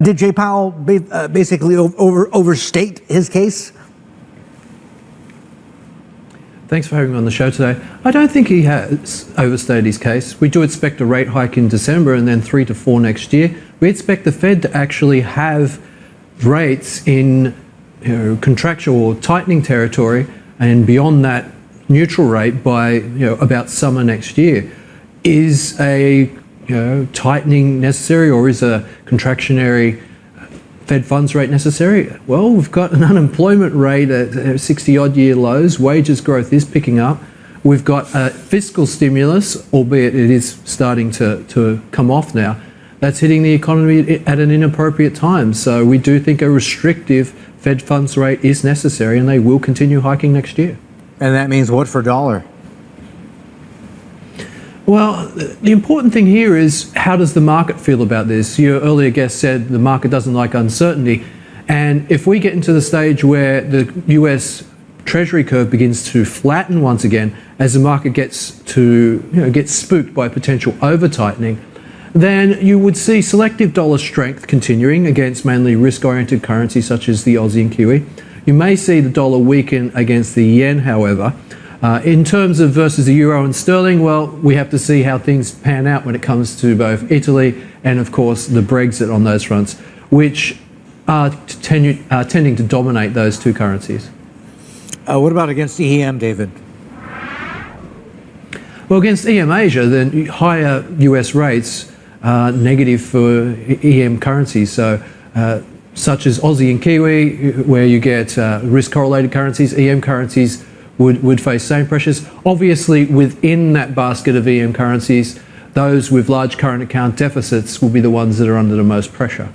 Did Jay Powell basically overstate his case? Thanks for having me on the show today. I don't think he has overstated his case. We do expect a rate hike in December and then 3 to 4 next year. We expect the Fed to actually have rates in contractual or tightening territory and beyond that neutral rate by about summer next year. Is a tightening necessary, or is a contractionary Fed funds rate necessary? Well, we've got an unemployment rate at 60-odd year lows. Wages growth is picking up. We've got a fiscal stimulus, albeit it is starting to come off now. That's hitting the economy at an inappropriate time. So we do think a restrictive Fed funds rate is necessary, and they will continue hiking next year. And that means what for dollar? Well, the important thing here is, how does the market feel about this? Your earlier guest said the market doesn't like uncertainty. And if we get into the stage where the US Treasury curve begins to flatten once again, as the market gets spooked by potential over-tightening, then you would see selective dollar strength continuing against mainly risk-oriented currencies such as the Aussie and Kiwi. You may see the dollar weaken against the yen, however. In terms of versus the euro and sterling, well, we have to see how things pan out when it comes to both Italy and, of course, the Brexit on those fronts, which are tending to dominate those two currencies. What about against EM, David? Well, against EM Asia, then higher US rates are negative for EM currencies. So, such as Aussie and Kiwi, where you get risk-correlated currencies, EM currencies would face same pressures. Obviously, within that basket of EM currencies, those with large current account deficits will be the ones that are under the most pressure.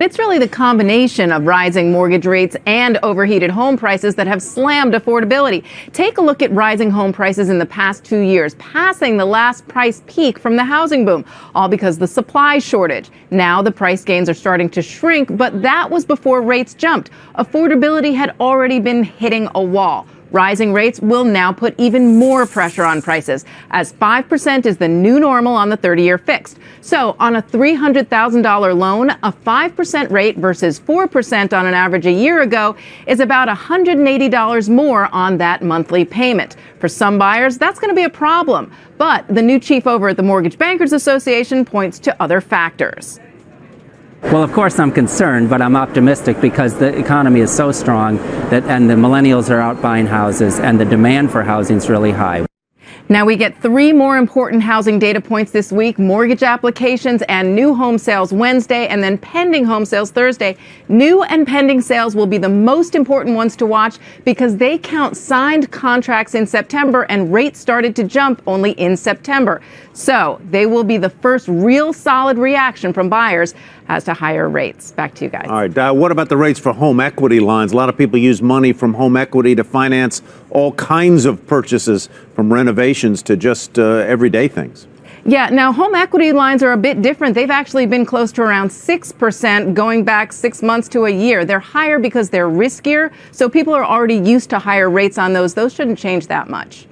It's really the combination of rising mortgage rates and overheated home prices that have slammed affordability. Take a look at rising home prices in the past 2 years, passing the last price peak from the housing boom, all because of the supply shortage. Now the price gains are starting to shrink, but that was before rates jumped. Affordability had already been hitting a wall. Rising rates will now put even more pressure on prices, as 5% is the new normal on the 30-year fixed. So on a $300,000 loan, a 5% rate versus 4% on an average a year ago is about $180 more on that monthly payment. For some buyers, that's going to be a problem. But the new chief over at the Mortgage Bankers Association points to other factors. Well, of course, I'm concerned, but I'm optimistic because the economy is so strong and the millennials are out buying houses and the demand for housing is really high. Now we get 3 more important housing data points this week: mortgage applications and new home sales Wednesday, and then pending home sales Thursday. New and pending sales will be the most important ones to watch because they count signed contracts in September, and rates started to jump only in September. So they will be the first real solid reaction from buyers as to higher rates. Back to you guys. All right. What about the rates for home equity lines? A lot of people use money from home equity to finance all kinds of purchases, from renovations to just everyday things. Yeah, now home equity lines are a bit different. They've actually been close to around 6% going back 6 months to a year. They're higher because they're riskier, so people are already used to higher rates on those. Those shouldn't change that much.